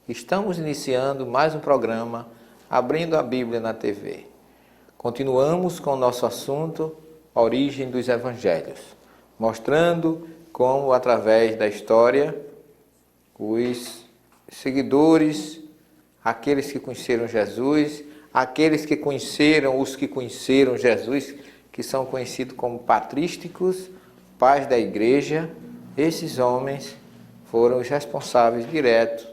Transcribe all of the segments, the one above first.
Estamos iniciando mais um programa Abrindo a Bíblia na TV. Continuamos com o nosso assunto, a origem dos evangelhos, mostrando como, através da história, os seguidores, aqueles que conheceram Jesus, aqueles que conheceram os que conheceram Jesus, que são conhecidos como patrísticos, pais da igreja, esses homens foram os responsáveis diretos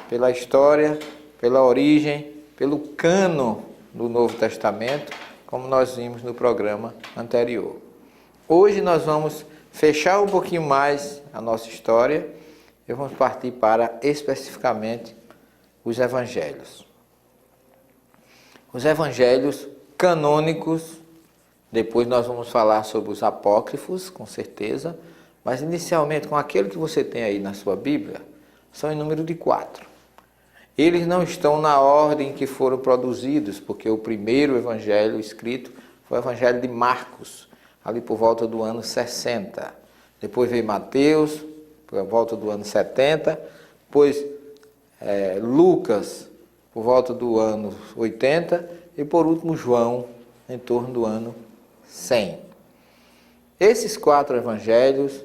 pela história, pela origem, pelo cânon do Novo Testamento, como nós vimos no programa anterior. Hoje nós vamos fechar um pouquinho mais a nossa história e vamos partir para, especificamente, os evangelhos. Os evangelhos canônicos, depois nós vamos falar sobre os apócrifos, com certeza, mas inicialmente com aquele que você tem aí na sua Bíblia, são em número de 4. Eles não estão na ordem que foram produzidos, porque o primeiro evangelho escrito foi o evangelho de Marcos, ali por volta do ano 60. Depois veio Mateus, por volta do ano 70. Depois Lucas, por volta do ano 80. E por último João, em torno do ano 100. Esses 4 evangelhos,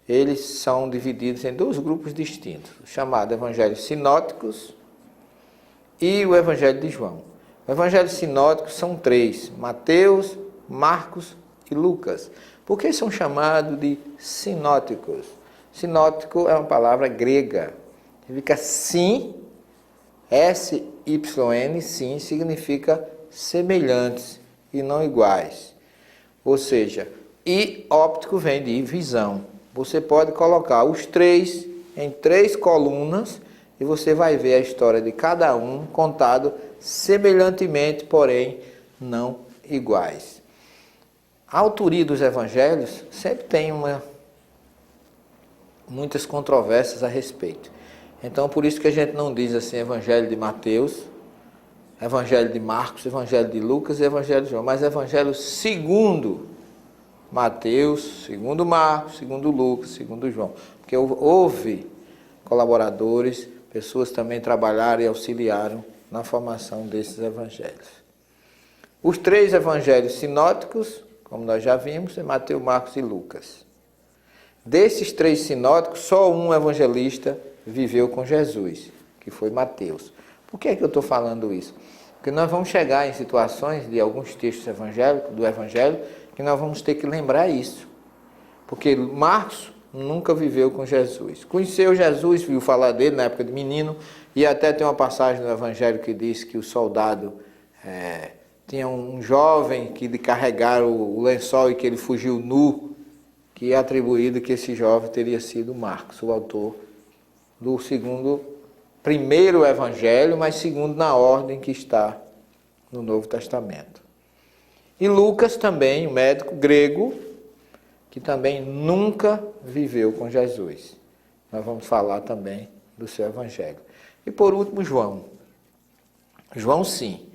eles são divididos em 2 grupos distintos, chamados evangelhos sinóticos e o Evangelho de João. O Evangelho sinótico são 3, Mateus, Marcos e Lucas. Por que são chamados de sinóticos? Sinótico é uma palavra grega. Significa sim, S-Y-N, sim, significa semelhantes e não iguais. Ou seja, e óptico vem de visão. Você pode colocar os 3 em 3 colunas e você vai ver a história de cada um contado semelhantemente, porém não iguais. A autoria dos evangelhos sempre tem muitas controvérsias a respeito. Então, por isso que a gente não diz assim evangelho de Mateus, evangelho de Marcos, evangelho de Lucas e evangelho de João, mas evangelho segundo Mateus, segundo Marcos, segundo Lucas, segundo João. Porque houve colaboradores, pessoas também trabalharam e auxiliaram na formação desses evangelhos. Os 3 evangelhos sinóticos, como nós já vimos, é Mateus, Marcos e Lucas. Desses 3 sinóticos, só um evangelista viveu com Jesus, que foi Mateus. Por que é que eu estou falando isso? Porque nós vamos chegar em situações de alguns textos evangélicos, do evangelho, que nós vamos ter que lembrar isso. Porque Marcos nunca viveu com Jesus. Conheceu Jesus, viu falar dele na época de menino, e até tem uma passagem no Evangelho que diz que o soldado tinha um jovem que lhe carregaram o lençol e que ele fugiu nu, que é atribuído que esse jovem teria sido Marcos, o autor do primeiro Evangelho, mas segundo na ordem que está no Novo Testamento. E Lucas também, um médico grego, que também nunca viveu com Jesus. Nós vamos falar também do seu evangelho. E por último, João. João, sim.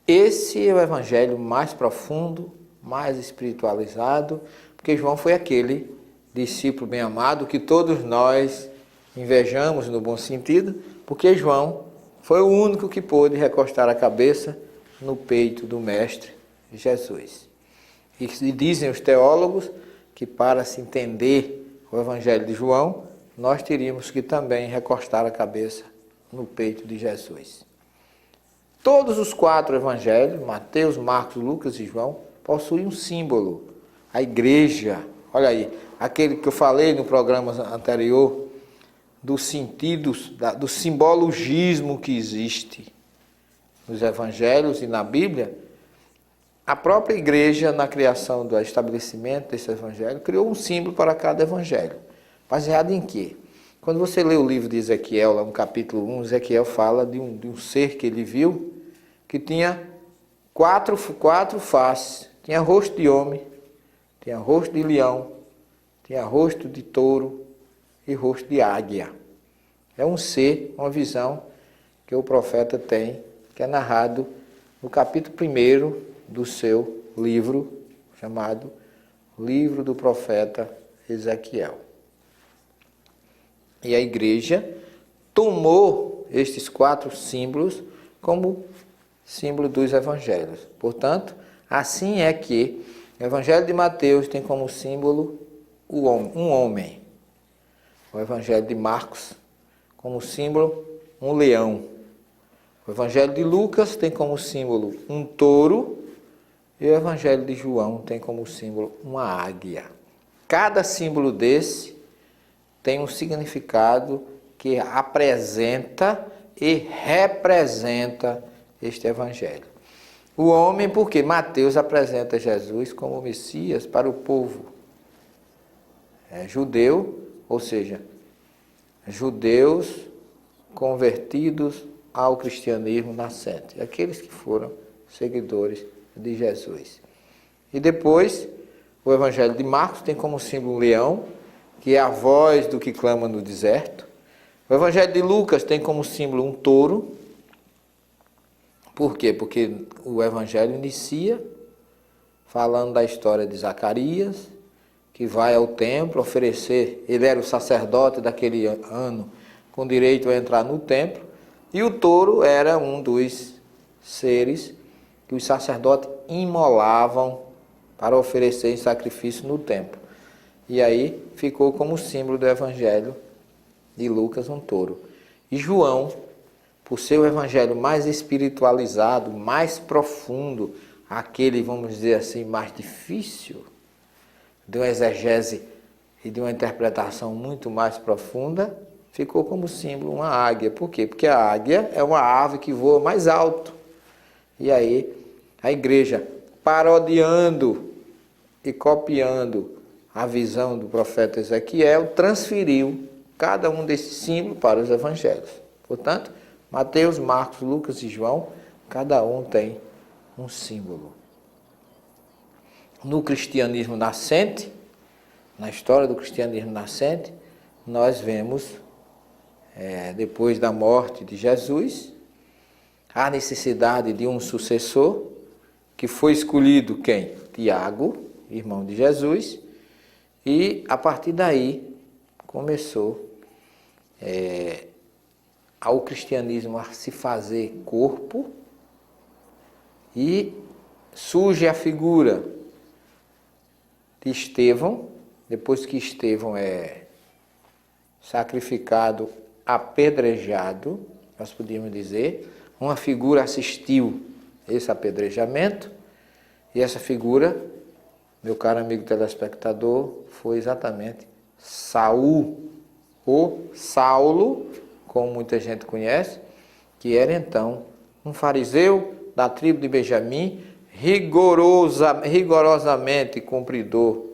Esse é o evangelho mais profundo, mais espiritualizado, porque João foi aquele discípulo bem-amado que todos nós invejamos no bom sentido, porque João foi o único que pôde recostar a cabeça no peito do Mestre Jesus. E dizem os teólogos que para se entender o Evangelho de João, nós teríamos que também recostar a cabeça no peito de Jesus. Todos os 4 evangelhos, Mateus, Marcos, Lucas e João, possuem um símbolo, a igreja. Olha aí, aquele que eu falei no programa anterior, dos sentidos, do simbologismo que existe nos evangelhos e na Bíblia. A própria igreja, na criação do estabelecimento desse evangelho, criou um símbolo para cada evangelho. Baseado em quê? Quando você lê o livro de Ezequiel, lá no capítulo 1, Ezequiel fala de um ser que ele viu, que tinha 4 faces. Tinha rosto de homem, tinha rosto de leão, tinha rosto de touro e rosto de águia. É um ser, uma visão que o profeta tem, que é narrado no capítulo 1 do seu livro chamado Livro do Profeta Ezequiel. E a igreja tomou estes 4 símbolos como símbolo dos evangelhos. Portanto, assim é que o Evangelho de Mateus tem como símbolo um homem. O Evangelho de Marcos como símbolo um leão. O Evangelho de Lucas tem como símbolo um touro. E o Evangelho de João tem como símbolo uma águia. Cada símbolo desse tem um significado que apresenta e representa este Evangelho. O homem, porque Mateus apresenta Jesus como o Messias para o povo judeu, ou seja, judeus convertidos ao cristianismo nascente, aqueles que foram seguidores de Jesus. E depois, o Evangelho de Marcos tem como símbolo um leão, que é a voz do que clama no deserto. O Evangelho de Lucas tem como símbolo um touro. Por quê? Porque o Evangelho inicia falando da história de Zacarias, que vai ao templo oferecer, ele era o sacerdote daquele ano, com direito a entrar no templo, e o touro era um dos seres que os sacerdotes imolavam para oferecer em sacrifício no templo. E aí ficou como símbolo do Evangelho de Lucas um touro. E João, por ser o Evangelho mais espiritualizado, mais profundo, aquele, vamos dizer assim, mais difícil, de uma exegese e de uma interpretação muito mais profunda, ficou como símbolo uma águia. Por quê? Porque a águia é uma ave que voa mais alto. E aí a igreja, parodiando e copiando a visão do profeta Ezequiel, transferiu cada um desses símbolos para os evangelhos. Portanto, Mateus, Marcos, Lucas e João, cada um tem um símbolo. No cristianismo nascente, na história do cristianismo nascente, nós vemos, depois da morte de Jesus, a necessidade de um sucessor, que foi escolhido quem? Tiago, irmão de Jesus, e a partir daí começou ao cristianismo a se fazer corpo e surge a figura de Estevão, depois que Estevão é sacrificado, apedrejado, nós podíamos dizer, uma figura assistiu esse apedrejamento, e essa figura, meu caro amigo telespectador, foi exatamente Saul, ou Saulo, como muita gente conhece, que era então um fariseu da tribo de Benjamim, rigorosamente cumpridor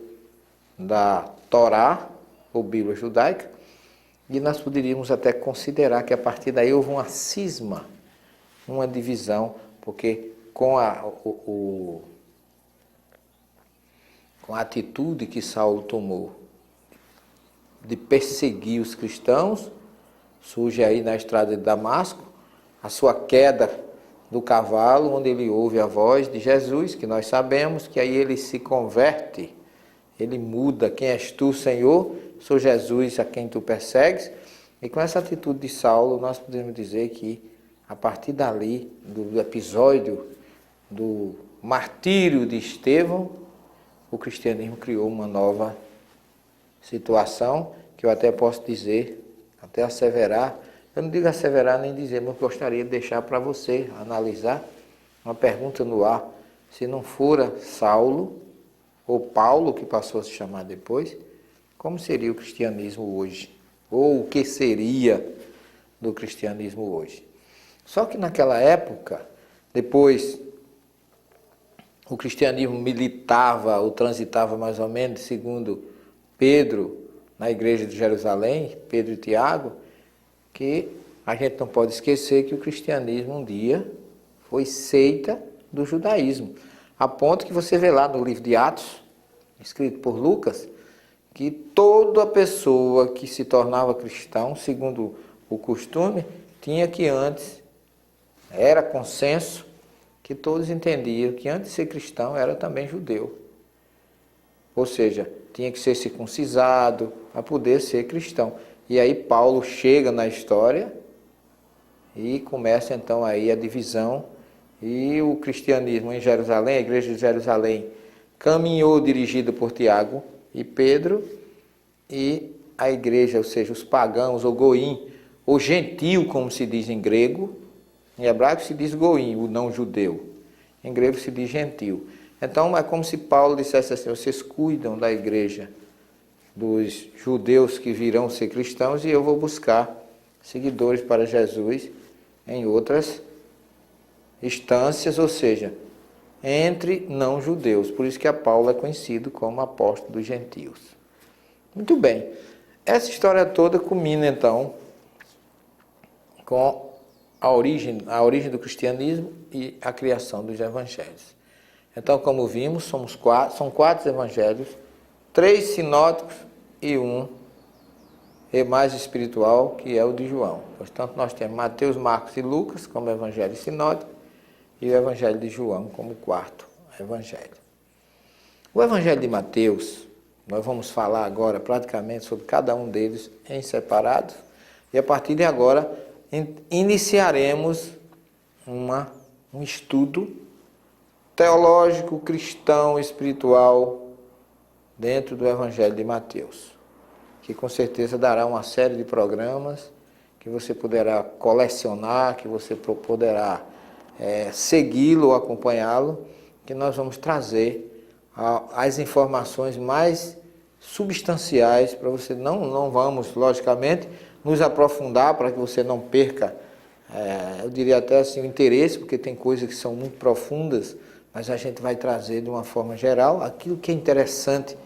da Torá, ou Bíblia judaica, e nós poderíamos até considerar que a partir daí houve uma cisma, uma divisão, porque com a atitude que Saulo tomou de perseguir os cristãos, surge aí na estrada de Damasco a sua queda do cavalo, onde ele ouve a voz de Jesus, que nós sabemos que aí ele se converte, ele muda: quem és tu, Senhor? Sou Jesus a quem tu persegues. E com essa atitude de Saulo, nós podemos dizer que a partir dali, do episódio do martírio de Estevão, o cristianismo criou uma nova situação, que eu até posso dizer, até asseverar, eu não digo asseverar nem dizer, mas gostaria de deixar para você analisar uma pergunta no ar: se não fora Saulo, ou Paulo, que passou a se chamar depois, como seria o cristianismo hoje? Ou o que seria do cristianismo hoje? Só que naquela época, depois o cristianismo militava ou transitava mais ou menos, segundo Pedro, na igreja de Jerusalém, Pedro e Tiago, que a gente não pode esquecer que o cristianismo um dia foi seita do judaísmo. A ponto que você vê lá no livro de Atos, escrito por Lucas, que toda pessoa que se tornava cristão, segundo o costume, tinha que antes, era consenso, que todos entendiam que antes de ser cristão era também judeu. Ou seja, tinha que ser circuncisado para poder ser cristão. E aí Paulo chega na história e começa então aí a divisão, e o cristianismo em Jerusalém, a igreja de Jerusalém, caminhou dirigida por Tiago e Pedro, e a igreja, ou seja, os pagãos, ou goim, ou gentil, como se diz em grego, em hebraico se diz goim, o não judeu, em grego se diz gentil. Então é como se Paulo dissesse assim: vocês cuidam da igreja dos judeus que virão ser cristãos, e eu vou buscar seguidores para Jesus em outras instâncias, ou seja, entre não judeus. Por isso que a Paulo é conhecido como apóstolo dos gentios. Muito bem, essa história toda culmina então com a origem do cristianismo e a criação dos evangelhos. Então, como vimos, são 4 evangelhos, 3 sinóticos e um mais espiritual, que é o de João. Portanto, nós temos Mateus, Marcos e Lucas como evangelho sinótico, e o evangelho de João como 4º evangelho. O evangelho de Mateus, nós vamos falar agora praticamente sobre cada um deles em separado, e a partir de agora iniciaremos um estudo teológico, cristão, espiritual dentro do evangelho de Mateus, que com certeza dará uma série de programas que você poderá colecionar, que você poderá segui-lo ou acompanhá-lo, que nós vamos trazer as informações mais substanciais para você. Não vamos, logicamente, nos aprofundar para que você não perca, eu diria até assim, o interesse, porque tem coisas que são muito profundas, mas a gente vai trazer de uma forma geral aquilo que é interessante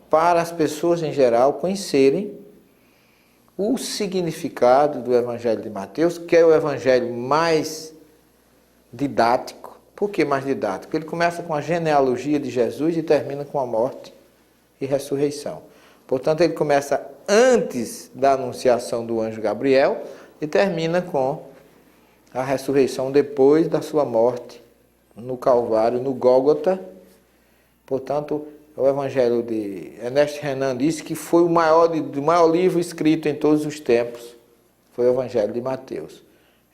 para as pessoas em geral conhecerem o significado do evangelho de Mateus, que é o evangelho mais didático. Por que mais didático? Porque ele começa com a genealogia de Jesus e termina com a morte e ressurreição. Portanto, ele começa antes da anunciação do anjo Gabriel e termina com a ressurreição depois da sua morte no Calvário, no Gólgota. Portanto, o evangelho de Ernest Renan disse que foi o maior livro escrito em todos os tempos, foi o evangelho de Mateus.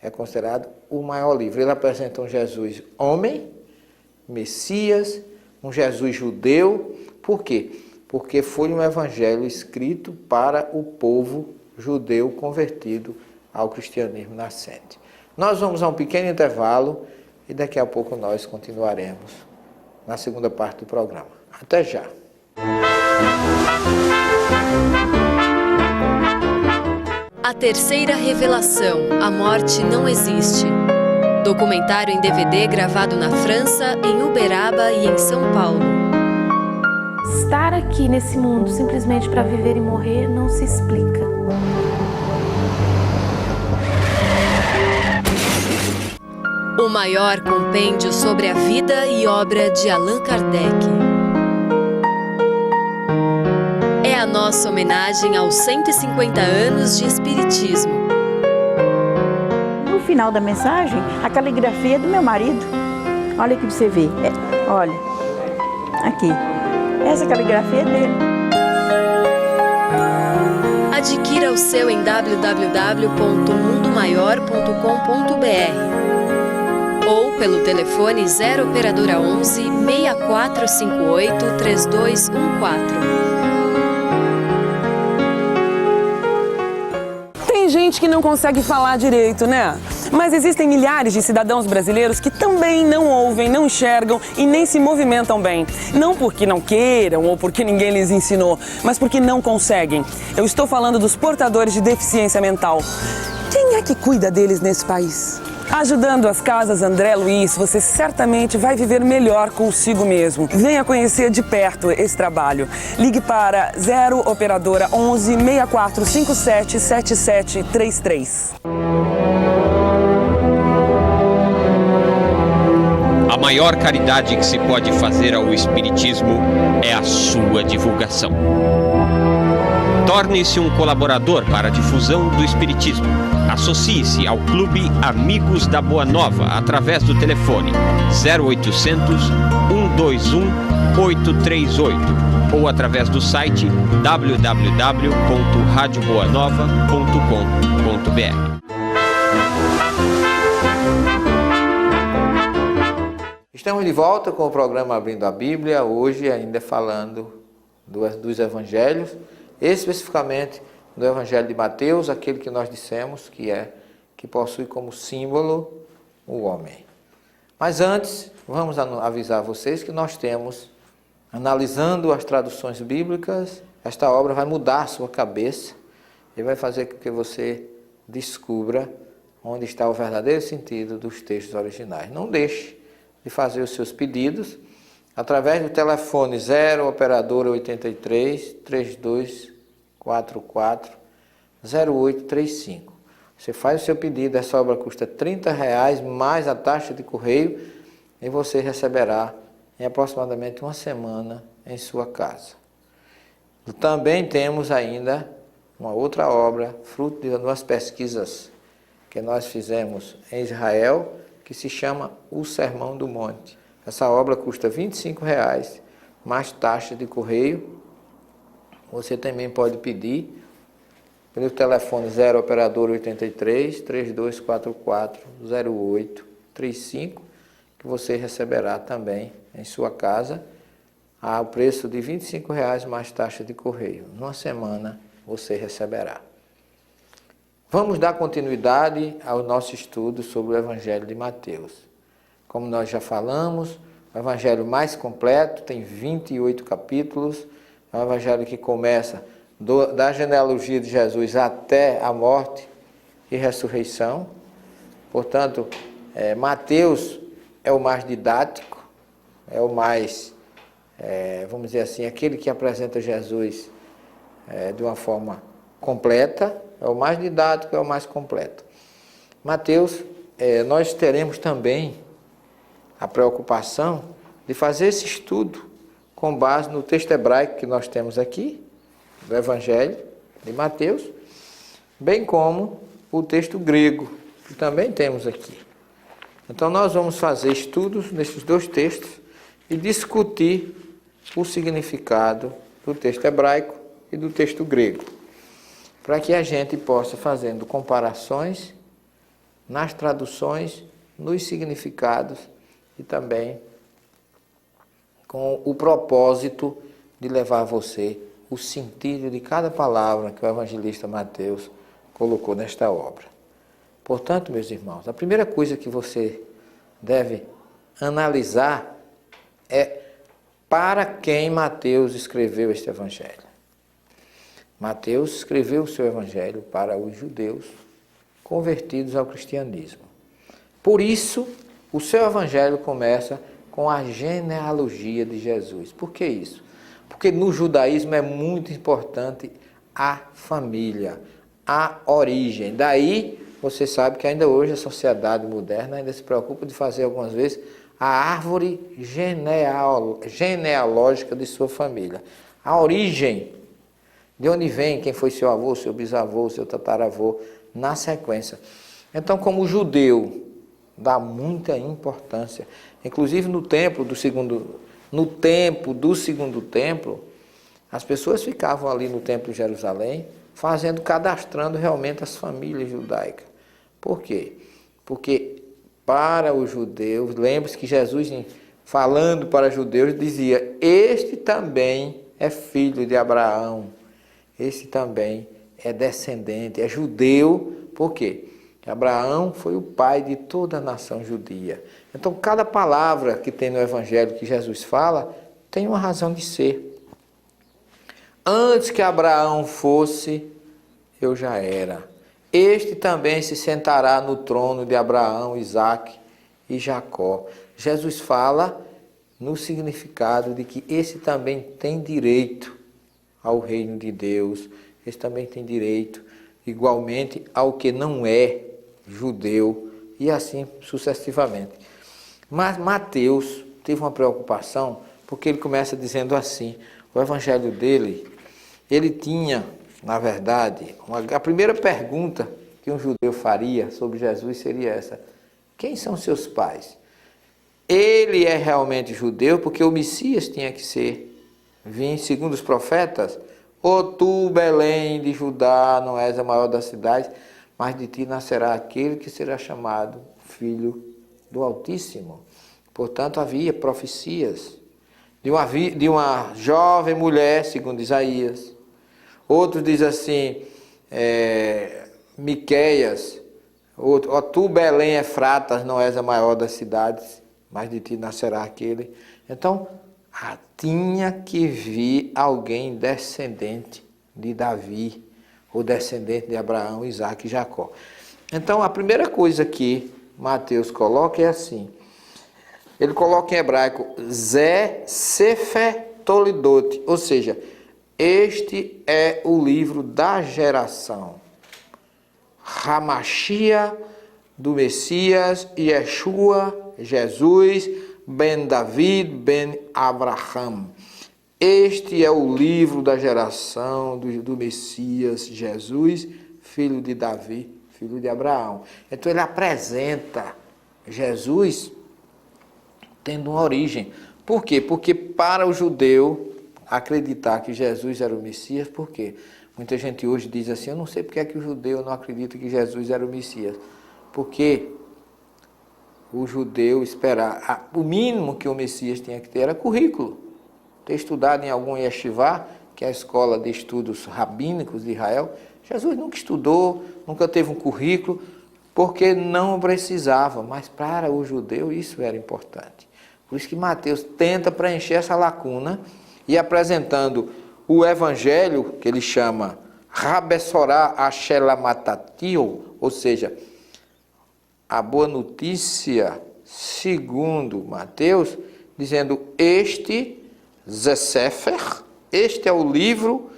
É considerado o maior livro. Ele apresenta um Jesus homem, Messias, um Jesus judeu. Por quê? Porque foi um evangelho escrito para o povo judeu convertido ao cristianismo nascente. Nós vamos a um pequeno intervalo e daqui a pouco nós continuaremos na segunda parte do programa. Até já! A terceira revelação, a morte não existe. Documentário em DVD gravado na França, em Uberaba e em São Paulo. Estar aqui nesse mundo simplesmente para viver e morrer não se explica. O maior compêndio sobre a vida e obra de Allan Kardec. É a nossa homenagem aos 150 anos de Espiritismo. No final da mensagem, a caligrafia é do meu marido. Olha aqui para você ver. Olha, aqui. Essa caligrafia é dele. Adquira o seu em www.mundomaior.com.br ou pelo telefone 0 operadora 11 6458 3214. Tem gente que não consegue falar direito, né? Mas existem milhares de cidadãos brasileiros que também não ouvem, não enxergam e nem se movimentam bem. Não porque não queiram ou porque ninguém lhes ensinou, mas porque não conseguem. Eu estou falando dos portadores de deficiência mental. Quem é que cuida deles nesse país? Ajudando as Casas André Luiz, você certamente vai viver melhor consigo mesmo. Venha conhecer de perto esse trabalho. Ligue para 0 operadora 11 6457 7733. A maior caridade que se pode fazer ao Espiritismo é a sua divulgação. Torne-se um colaborador para a difusão do Espiritismo. Associe-se ao Clube Amigos da Boa Nova através do telefone 0800 121 838 ou através do site www.radioboanova.com.br. Estamos de volta com o programa Abrindo a Bíblia, hoje ainda falando dos evangelhos, especificamente do Evangelho de Mateus, aquele que nós dissemos que possui como símbolo o homem. Mas antes, vamos avisar vocês que nós temos, analisando as traduções bíblicas, esta obra vai mudar a sua cabeça e vai fazer com que você descubra onde está o verdadeiro sentido dos textos originais. Não deixe de fazer os seus pedidos através do telefone 0 operadora 83 3244 0835. Você faz o seu pedido, essa obra custa R$30 mais a taxa de correio e você receberá em aproximadamente uma semana em sua casa. Também temos ainda uma outra obra, fruto de umas pesquisas que nós fizemos em Israel, que se chama O Sermão do Monte. Essa obra custa R$25 mais taxa de correio. Você também pode pedir pelo telefone 0 operador 83 3244 0835, que você receberá também em sua casa ao preço de R$25 mais taxa de correio. Numa semana você receberá. Vamos dar continuidade ao nosso estudo sobre o Evangelho de Mateus. Como nós já falamos, o Evangelho mais completo, tem 28 capítulos, é um Evangelho que começa da genealogia de Jesus até a morte e ressurreição. Portanto, Mateus é o mais didático, é o mais, vamos dizer assim, aquele que apresenta Jesus de uma forma completa, é o mais didático, é o mais completo. Mateus, nós teremos também a preocupação de fazer esse estudo com base no texto hebraico que nós temos aqui, do Evangelho de Mateus, bem como o texto grego, que também temos aqui. Então nós vamos fazer estudos nesses dois textos e discutir o significado do texto hebraico e do texto grego, para que a gente possa, fazendo comparações nas traduções, nos significados e também com o propósito de levar a você o sentido de cada palavra que o evangelista Mateus colocou nesta obra. Portanto, meus irmãos, a primeira coisa que você deve analisar é para quem Mateus escreveu este evangelho. Mateus escreveu o seu evangelho para os judeus convertidos ao cristianismo. Por isso, o seu evangelho começa com a genealogia de Jesus. Por que isso? Porque no judaísmo é muito importante a família, a origem. Daí, você sabe que ainda hoje a sociedade moderna ainda se preocupa de fazer algumas vezes a árvore genealógica de sua família. A origem, de onde vem, quem foi seu avô, seu bisavô, seu tataravô, na sequência. Então, como judeu, dá muita importância. Inclusive no tempo do segundo templo, as pessoas ficavam ali no templo de Jerusalém, cadastrando realmente as famílias judaicas. Por quê? Porque para os judeus, lembre-se que Jesus, falando para os judeus, dizia: este também é filho de Abraão. Esse também é descendente, é judeu. Por quê? Abraão foi o pai de toda a nação judia. Então, cada palavra que tem no Evangelho que Jesus fala, tem uma razão de ser. Antes que Abraão fosse, eu já era. Este também se sentará no trono de Abraão, Isaque e Jacó. Jesus fala no significado de que esse também tem direito ao reino de Deus, esse também tem direito igualmente ao que não é judeu, e assim sucessivamente. Mas Mateus teve uma preocupação, porque ele começa dizendo assim, o evangelho dele, ele tinha na verdade, a primeira pergunta que um judeu faria sobre Jesus seria essa: quem são seus pais? Ele é realmente judeu porque o Messias tinha que vir, segundo os profetas: "Ó tu, Belém de Judá, não és a maior das cidades, mas de ti nascerá aquele que será chamado Filho do Altíssimo." Portanto, havia profecias de uma jovem mulher, segundo Isaías. Outros dizem assim, Miqueias: "Ó tu, Belém Efratas, não és a maior das cidades, mas de ti nascerá aquele." Então, tinha que vir alguém descendente de Davi, ou descendente de Abraão, Isaac e Jacó. Então, a primeira coisa que Mateus coloca é assim, ele coloca em hebraico Zé Sefer Tolidot, ou seja, este é o livro da geração. Hamashia, do Messias, Yeshua, Jesus, Ben David, Ben Abraham. Este é o livro da geração do Messias, Jesus, filho de Davi, filho de Abraão. Então ele apresenta Jesus tendo uma origem. Por quê? Porque para o judeu acreditar que Jesus era o Messias, por quê? Muita gente hoje diz assim, eu não sei porque é que o judeu não acredita que Jesus era o Messias. Porque o judeu esperar, o mínimo que o Messias tinha que ter era currículo. Ter estudado em algum yeshivá, que é a escola de estudos rabínicos de Israel. Jesus nunca estudou, nunca teve um currículo, porque não precisava, mas para o judeu isso era importante. Por isso que Mateus tenta preencher essa lacuna e apresentando o evangelho, que ele chama Rabessorá Ashelamatatiel, ou seja, a boa notícia segundo Mateus, dizendo este Zesefer, este é o livro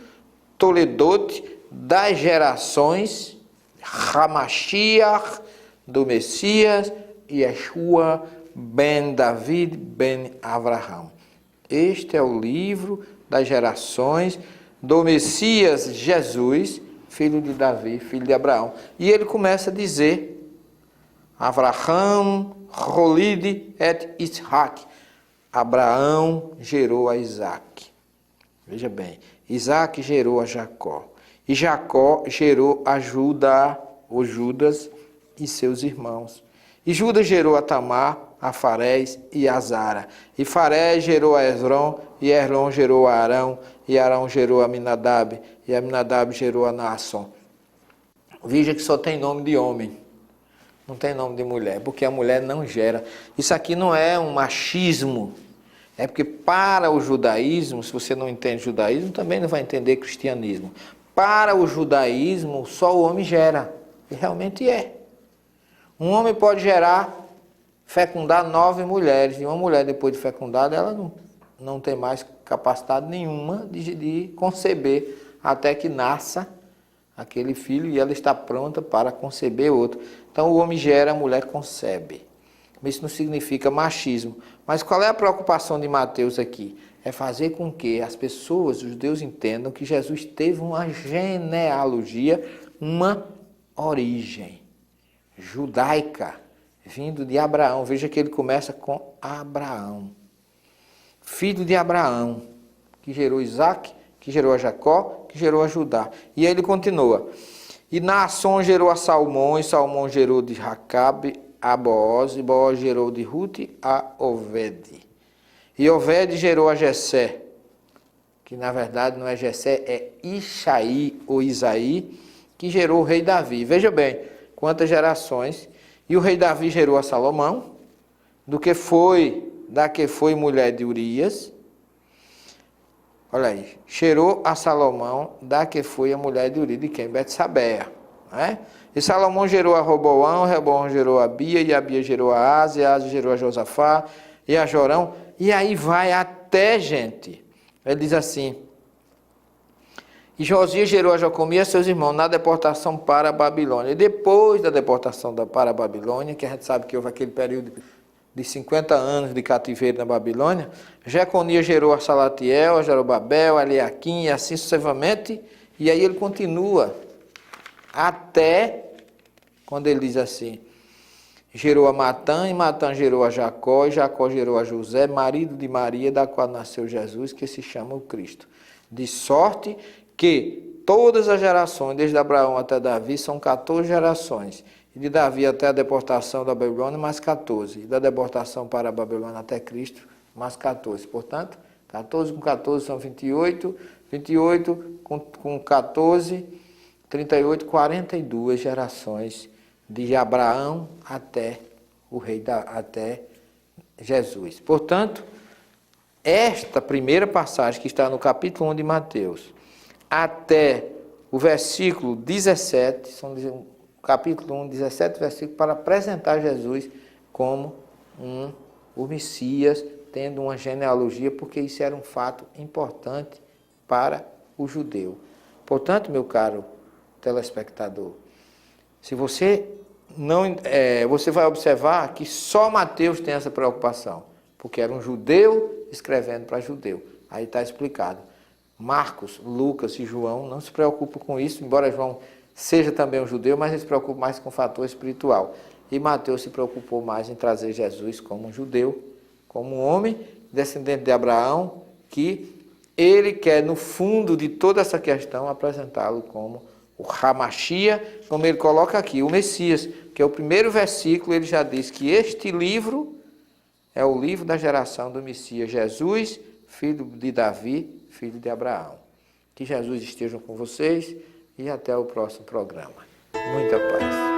Toledot das gerações, Hamashiach, do Messias, Yeshua, Ben David, Ben Abraham. Este é o livro das gerações do Messias Jesus, filho de Davi, filho de Abraão. E ele começa a dizer, Abraham, Rolid et Isaac. Abraão gerou a Isaac. Veja bem, Isaac gerou a Jacó. E Jacó gerou a Judá, ou Judas, e seus irmãos. E Judas gerou a Tamar, a Farés e a Zara. E Farés gerou a Esrom, e Esrom gerou a Arão, e Arão gerou a Aminadab, e Aminadab gerou a Naasson. Veja que só tem nome de homem, não tem nome de mulher, porque a mulher não gera. Isso aqui não é um machismo, é porque para o judaísmo, se você não entende judaísmo, também não vai entender cristianismo. Para o judaísmo, só o homem gera, e realmente é. Um homem pode fecundar 9 mulheres, e uma mulher depois de fecundada, ela não tem mais capacidade nenhuma de conceber, até que nasça aquele filho e ela está pronta para conceber outro. Então o homem gera, a mulher concebe. Isso não significa machismo. Mas qual é a preocupação de Mateus aqui? É fazer com que as pessoas, os judeus, entendam que Jesus teve uma genealogia, uma origem judaica, vindo de Abraão. Veja que ele começa com Abraão, filho de Abraão, que gerou Isaac, que gerou a Jacó, que gerou a Judá. E aí ele continua. E Naasson gerou a Salmão, e Salmão gerou de Racabe a Booz, e Booz gerou de Rute a Oved. E Oved gerou a Jessé, que na verdade não é Jessé, é Ixaí ou Isaí, que gerou o rei Davi. Veja bem, quantas gerações. E o rei Davi gerou a Salomão, da que foi mulher de Urias. Olha aí, gerou a Salomão, da que foi a mulher de Urias, de quem? Betsabeia. Né? E Salomão gerou a Roboão, Roboão gerou a Abia, e a Abia gerou a Asa, e a Asa gerou a Josafá, e a Jorão. E aí vai até, gente, ele diz assim, e Josias gerou a Jocomia e seus irmãos na deportação para a Babilônia. E depois da deportação para a Babilônia, que a gente sabe que houve aquele período de 50 anos de cativeiro na Babilônia, Jeconias gerou a Salatiel, a Jerobabel, a Eliaquim, e assim sucessivamente, E aí ele continua até quando ele diz assim, gerou a Matã, e Matã gerou a Jacó, e Jacó gerou a José, marido de Maria, da qual nasceu Jesus, que se chama o Cristo. De sorte que todas as gerações, desde Abraão até Davi, são 14 gerações. E de Davi até a deportação da Babilônia, mais 14. E da deportação para a Babilônia até Cristo, mais 14. Portanto, 14 com 14 são 28, 28 com 14, 38, 42 gerações de Abraão até o rei até Jesus. Portanto, esta primeira passagem que está no capítulo 1 de Mateus, até o versículo 17, são capítulo 1, 17 versículos, para apresentar Jesus como o Messias, tendo uma genealogia, porque isso era um fato importante para o judeu. Portanto, meu caro telespectador, se você não, você vai observar que só Mateus tem essa preocupação, porque era um judeu escrevendo para judeu. Aí está explicado. Marcos, Lucas e João não se preocupam com isso, embora João seja também um judeu, mas ele se preocupa mais com o fator espiritual. E Mateus se preocupou mais em trazer Jesus como um judeu, como um homem descendente de Abraão, que ele quer, no fundo de toda essa questão, apresentá-lo como o Hamashia, como ele coloca aqui, o Messias, que é o primeiro versículo, ele já diz que este livro é o livro da geração do Messias, Jesus, filho de Davi, filho de Abraão. Que Jesus esteja com vocês e até o próximo programa. Muita paz.